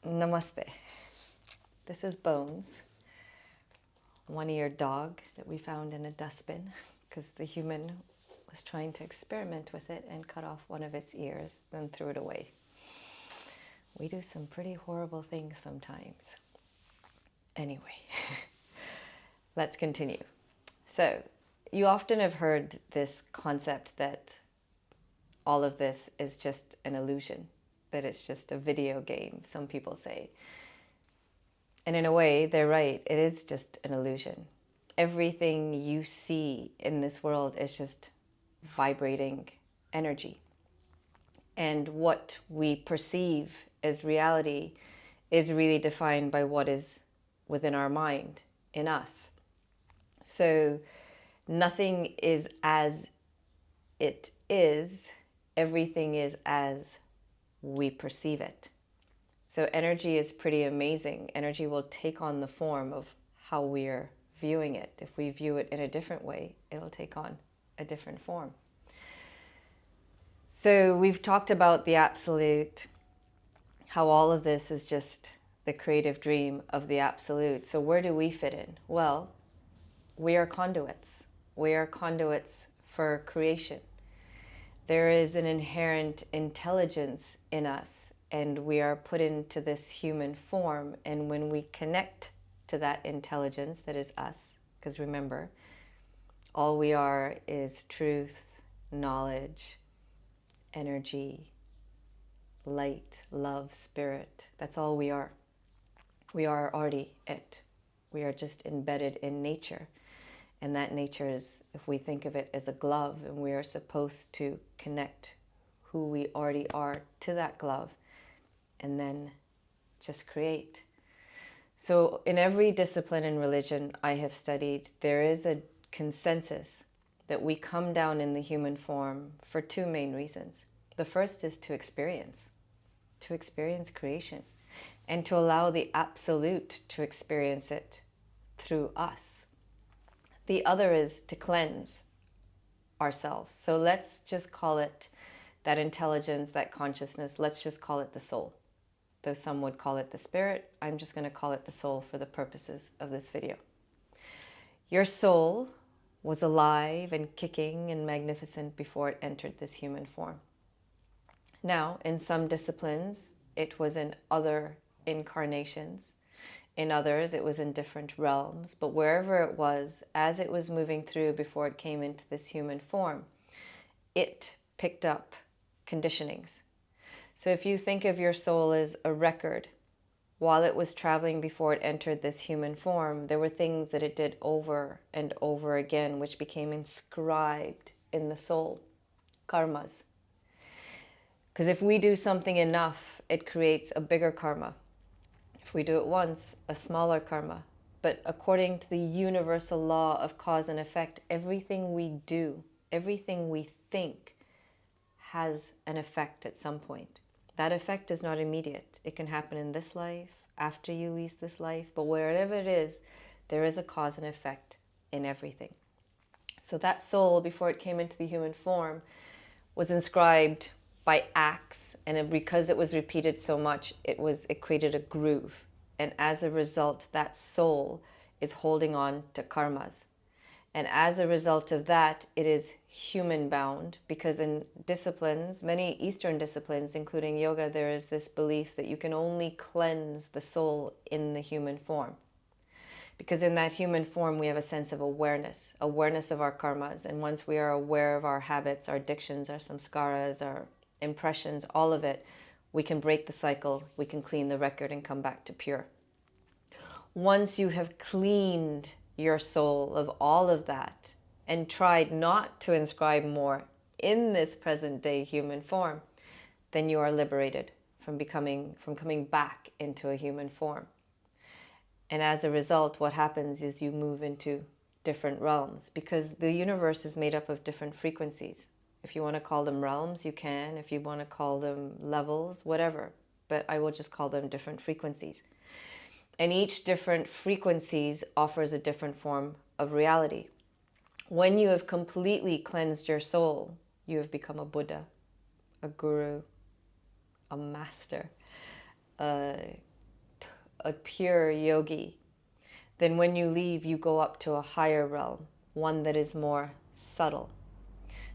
Namaste. This is Bones, one-eared dog that we found in a dustbin because the human was trying to experiment with it and cut off one of its ears, then threw it away. We do some pretty horrible things sometimes. Anyway, let's continue. So, you often have heard this concept that all of this is just an illusion, that it's just a video game, some people say. And in a way, they're right. It is just an illusion. Everything you see in this world is just vibrating energy. And what we perceive as reality is really defined by what is within our mind, in us. So nothing is as it is, everything is as we perceive it. So energy is pretty amazing. Energy will take on the form of how we're viewing it. If we view it in a different way, it'll take on a different form. So we've talked about the absolute, how all of this is just the creative dream of the absolute. So where do we fit in? Well, we are conduits. We are conduits for creation. There is an inherent intelligence in us, and we are put into this human form. And when we connect to that intelligence that is us, because remember, all we are is truth, knowledge, energy, light, love, spirit. That's all we are. We are already it. We are just embedded in nature. And that nature is, if we think of it as a glove, and we are supposed to connect who we already are to that glove and then just create. So in every discipline in religion I have studied, there is a consensus that we come down in the human form for two main reasons. The first is to experience creation, and to allow the absolute to experience it through us. The other is to cleanse ourselves. So let's just call it that intelligence, that consciousness, let's just call it the soul. Though some would call it the spirit, I'm just going to call it the soul for the purposes of this video. Your soul was alive and kicking and magnificent before it entered this human form. Now, in some disciplines, it was in other incarnations. In others, it was in different realms. But wherever it was, as it was moving through before it came into this human form, it picked up conditionings. So if you think of your soul as a record, while it was traveling before it entered this human form, there were things that it did over and over again, which became inscribed in the soul, karmas. Because if we do something enough, it creates a bigger karma. If we do it once, a smaller karma. But according to the universal law of cause and effect, everything we do, everything we think has an effect at some point. That effect is not immediate. It can happen in this life, after you leave this life, but wherever it is, there is a cause and effect in everything. So that soul, before it came into the human form, was inscribed by acts, and because it was repeated so much, it created a groove. And as a result, that soul is holding on to karmas. And as a result of that, it is human bound, because in disciplines, many Eastern disciplines, including yoga, there is this belief that you can only cleanse the soul in the human form. Because in that human form, we have a sense of awareness of our karmas. And once we are aware of our habits, our addictions, our samskaras, our impressions, all of it, we can break the cycle, we can clean the record and come back to pure. Once you have cleaned your soul of all of that and tried not to inscribe more in this present day human form, then you are liberated from coming back into a human form. And as a result, what happens is you move into different realms, because the universe is made up of different frequencies. If you want to call them realms, you can. If you want to call them levels, whatever. But I will just call them different frequencies. And each different frequencies offers a different form of reality. When you have completely cleansed your soul, you have become a Buddha, a guru, a master, a a pure yogi, then when you leave, you go up to a higher realm, one that is more subtle.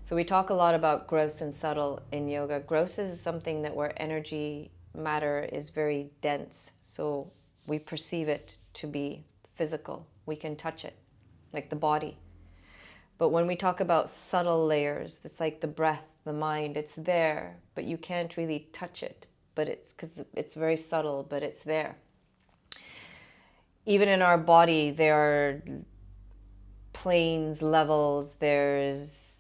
So we talk a lot about gross and subtle in yoga. Gross is something that where energy matter is very dense. So we perceive it to be physical. We can touch it, like the body. But when we talk about subtle layers, it's like the breath, the mind, it's there, but you can't really touch it. But it's because it's very subtle, but it's there. Even in our body, there are planes, levels, there's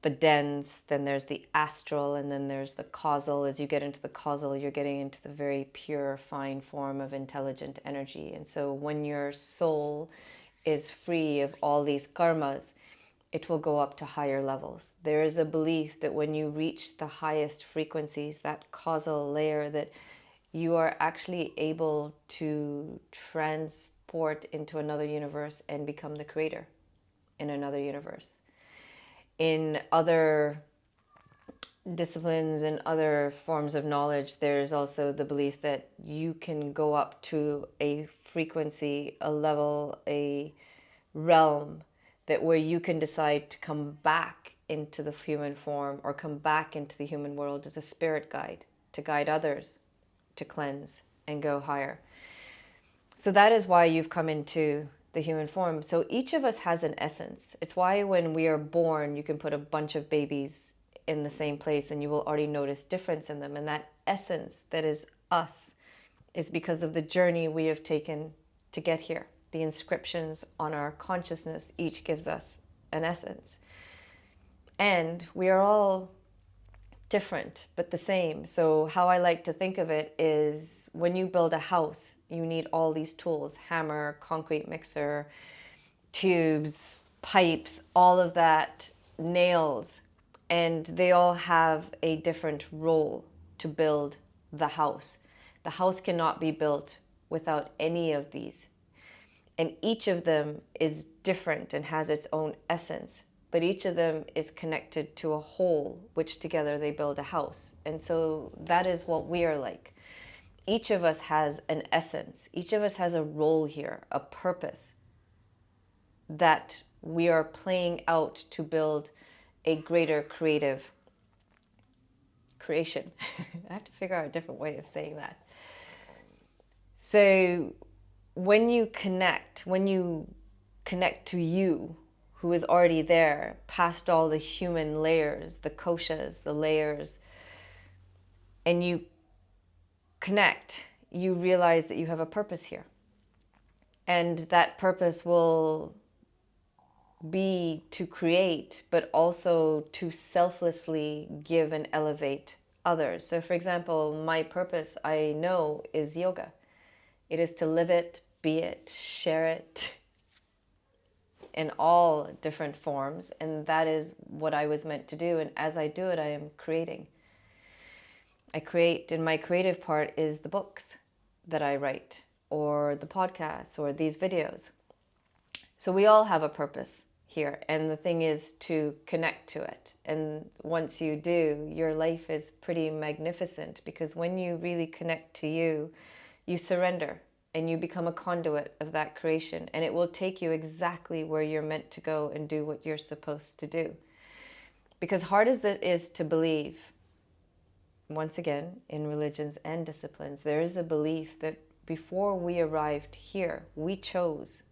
the dense, then there's the astral, and then there's the causal. As you get into the causal, you're getting into the very pure, fine form of intelligent energy. And so when your soul is free of all these karmas, it will go up to higher levels. There is a belief that when you reach the highest frequencies, that causal layer, that you are actually able to transport into another universe and become the creator in another universe. In other disciplines and other forms of knowledge, there's also the belief that you can go up to a frequency, a level, a realm that where you can decide to come back into the human form or come back into the human world as a spirit guide to guide others to cleanse and go higher. So that is why you've come into the human form. So each of us has an essence. It's why when we are born, you can put a bunch of babies in the same place and you will already notice difference in them. And that essence that is us is because of the journey we have taken to get here. The inscriptions on our consciousness each gives us an essence. And we are all different, but the same. So how I like to think of it is when you build a house, you need all these tools: hammer, concrete mixer, tubes, pipes, all of that, nails, and they all have a different role to build the house. The house cannot be built without any of these. And each of them is different and has its own essence, but each of them is connected to a whole, which together they build a house. And so that is what we are like. Each of us has an essence. Each of us has a role here, a purpose that we are playing out to build a greater creative creation. I have to figure out a different way of saying that. So when you connect to you, who is already there, past all the human layers, the koshas, the layers, and you connect, you realize that you have a purpose here. And that purpose will be to create, but also to selflessly give and elevate others. So for example, my purpose, I know, is yoga. It is to live it, be it, share it in all different forms. And that is what I was meant to do. And as I do it, I am creating. I create, and my creative part is the books that I write, or the podcasts, or these videos. So we all have a purpose here. And the thing is to connect to it. And once you do, your life is pretty magnificent, because when you really connect to you, you surrender and you become a conduit of that creation. And it will take you exactly where you're meant to go and do what you're supposed to do. Because hard as it is to believe, once again, in religions and disciplines, there is a belief that before we arrived here, we chose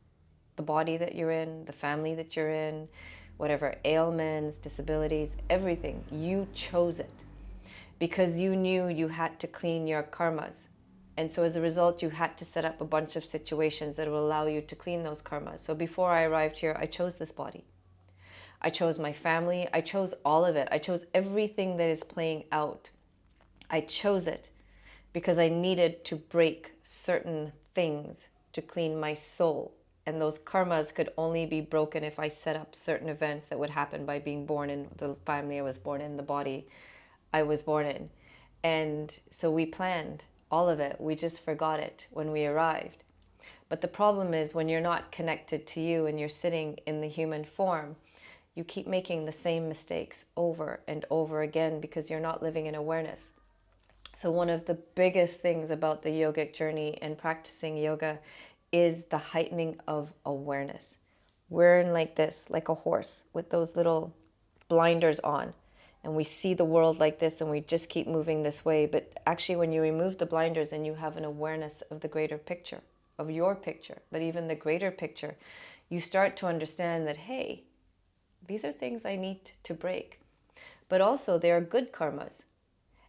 the body that you're in, the family that you're in, whatever ailments, disabilities, everything. You chose it because you knew you had to clean your karmas. And so as a result, you had to set up a bunch of situations that will allow you to clean those karmas. So before I arrived here, I chose this body. I chose my family. I chose all of it. I chose everything that is playing out. I chose it because I needed to break certain things to clean my soul. And those karmas could only be broken if I set up certain events that would happen by being born in the family I was born in, the body I was born in. And so we planned all of it. We just forgot it when we arrived. But the problem is when you're not connected to you and you're sitting in the human form, you keep making the same mistakes over and over again because you're not living in awareness. So one of the biggest things about the yogic journey and practicing yoga is the heightening of awareness. We're in like this, like a horse with those little blinders on, and we see the world like this and we just keep moving this way. But actually, when you remove the blinders and you have an awareness of the greater picture, of your picture, but even the greater picture, you start to understand that, hey, these are things I need to break. But also, they are good karmas.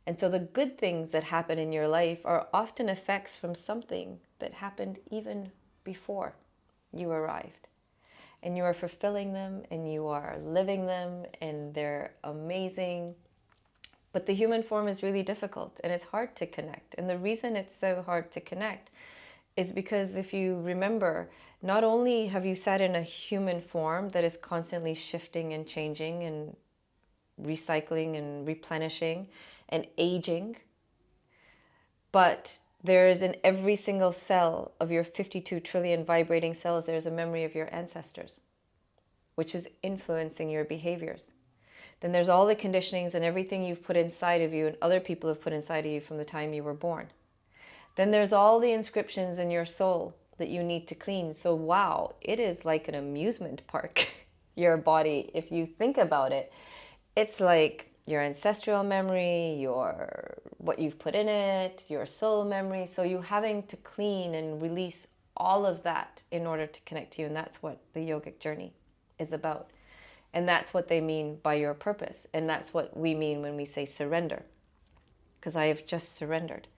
And so the good things that happen in your life are often effects from something that happened even before you arrived. And you are fulfilling them and you are living them and they're amazing. But the human form is really difficult and it's hard to connect. And the reason it's so hard to connect is because if you remember, not only have you sat in a human form that is constantly shifting and changing and recycling and replenishing and aging, but there is in every single cell of your 52 trillion vibrating cells, there's a memory of your ancestors, which is influencing your behaviors. Then there's all the conditionings and everything you've put inside of you and other people have put inside of you from the time you were born. Then there's all the inscriptions in your soul that you need to clean. So wow, it is like an amusement park, your body. If you think about it, it's like your ancestral memory, your what you've put in it, your soul memory. So you having to clean and release all of that in order to connect to you. And that's what the yogic journey is about. And that's what they mean by your purpose. And that's what we mean when we say surrender. Because I have just surrendered.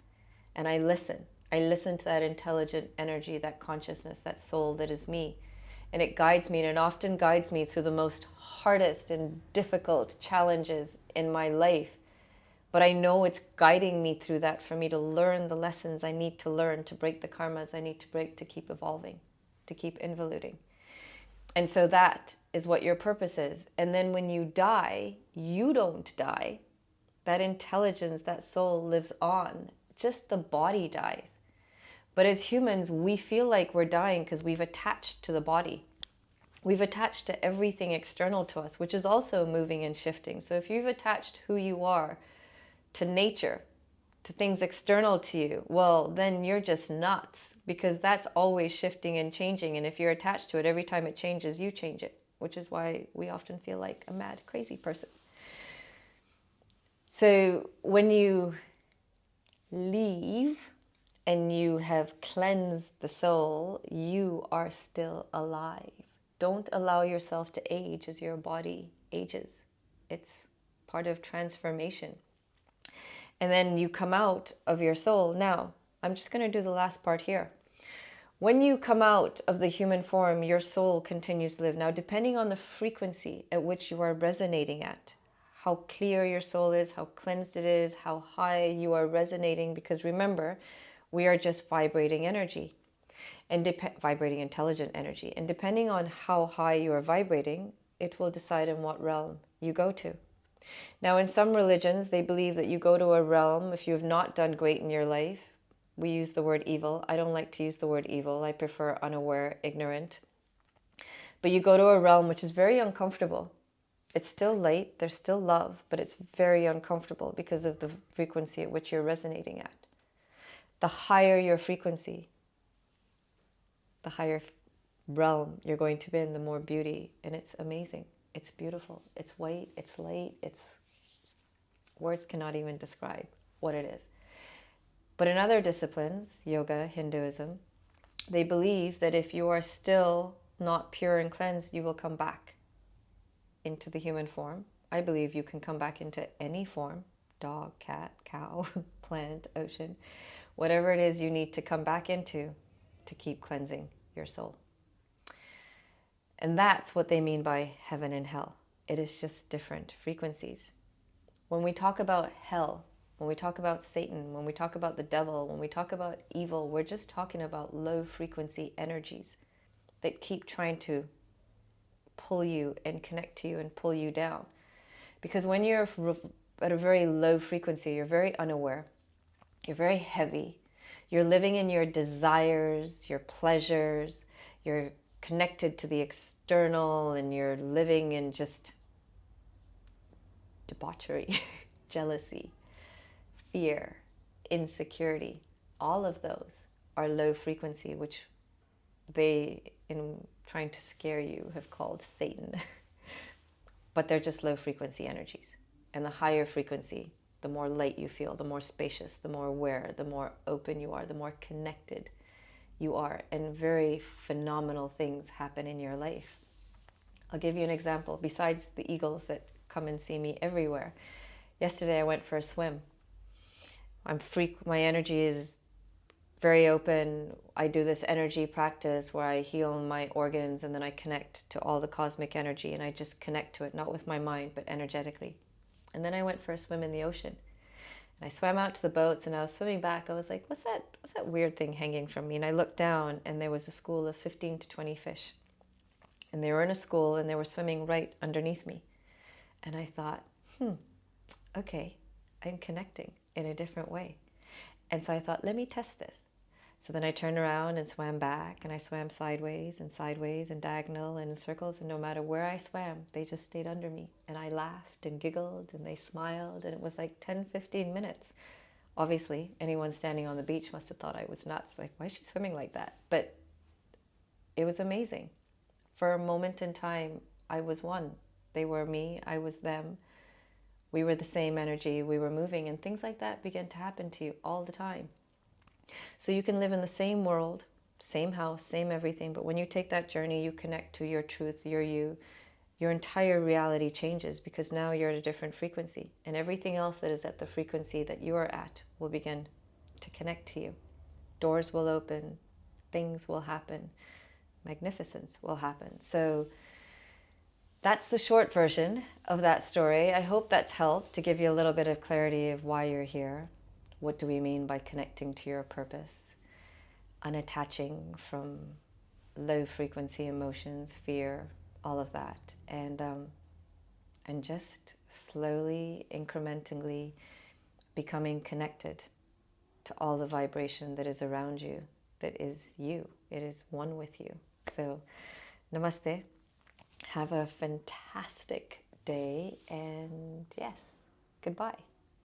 And I listen. I listen to that intelligent energy, that consciousness, that soul that is me. And it guides me, and it often guides me through the most hardest and difficult challenges in my life. But I know it's guiding me through that for me to learn the lessons I need to learn, to break the karmas I need to break, to keep evolving, to keep involuting. And so that is what your purpose is. And then when you die, you don't die. That intelligence, that soul lives on. Just the body dies. But as humans, we feel like we're dying because we've attached to the body. We've attached to everything external to us, which is also moving and shifting. So if you've attached who you are to nature, to things external to you, well, then you're just nuts, because that's always shifting and changing. And if you're attached to it, every time it changes, you change it, which is why we often feel like a mad, crazy person. So when you leave and you have cleansed the soul, you are still alive. Don't allow yourself to age as your body ages. It's part of transformation. And then you come out of your soul. Now, I'm just going to do the last part here. When you come out of the human form, your soul continues to live. Now, depending on the frequency at which you are resonating at, how clear your soul is, how cleansed it is, how high you are resonating, because remember, we are just vibrating energy and vibrating intelligent energy. And depending on how high you are vibrating, it will decide in what realm you go to. Now, in some religions, they believe that you go to a realm if you have not done great in your life. We use the word evil. I don't like to use the word evil. I prefer unaware, ignorant. But you go to a realm which is very uncomfortable. It's still light, there's still love, but it's very uncomfortable because of the frequency at which you're resonating at. The higher your frequency, the higher realm you're going to be in, the more beauty. And it's amazing. It's beautiful. It's white. It's light. It's words cannot even describe what it is. But in other disciplines, yoga, Hinduism, they believe that if you are still not pure and cleansed, you will come back into the human form. I believe you can come back into any form, dog, cat, cow, plant, ocean, whatever it is you need to come back into to keep cleansing your soul. And that's what they mean by heaven and hell. It is just different frequencies. When we talk about hell, when we talk about Satan, when we talk about the devil, when we talk about evil, we're just talking about low frequency energies that keep trying to pull you and connect to you and pull you down. Because when you're at a very low frequency, you're very unaware, you're very heavy, you're living in your desires, your pleasures, you're connected to the external, and you're living in just debauchery, jealousy, fear, insecurity. All of those are low frequency, which they, in trying to scare you, have called Satan. But they're just low frequency energies. And the higher frequency, the more light you feel, the more spacious, the more aware, the more open you are, the more connected you are. And very phenomenal things happen in your life. I'll give you an example. Besides the eagles that come and see me everywhere, yesterday I went for a swim. My energy is very open. I do this energy practice where I heal my organs and then I connect to all the cosmic energy and I just connect to it, not with my mind, but energetically. And then I went for a swim in the ocean. And I swam out to the boats and I was swimming back. I was like, what's that weird thing hanging from me? And I looked down and there was a school of 15 to 20 fish. And they were in a school and they were swimming right underneath me. And I thought, okay, I'm connecting in a different way. And so I thought, let me test this. So then I turned around and swam back, and I swam sideways and diagonal and in circles, and no matter where I swam, they just stayed under me. And I laughed and giggled and they smiled, and it was like 10, 15 minutes. Obviously, anyone standing on the beach must have thought I was nuts. Like, why is she swimming like that? But it was amazing. For a moment in time, I was one. They were me, I was them. We were the same energy, we were moving, and things like that began to happen to you all the time. So you can live in the same world, same house, same everything, but when you take that journey, you connect to your truth, your you, your entire reality changes because now you're at a different frequency, and everything else that is at the frequency that you are at will begin to connect to you. Doors will open, things will happen, magnificence will happen. So that's the short version of that story. I hope that's helped to give you a little bit of clarity of why you're here. What do we mean by connecting to your purpose? Unattaching from low frequency emotions, fear, all of that. And just slowly, incrementally becoming connected to all the vibration that is around you, that is you. It is one with you. So, namaste. Have a fantastic day, and yes, goodbye.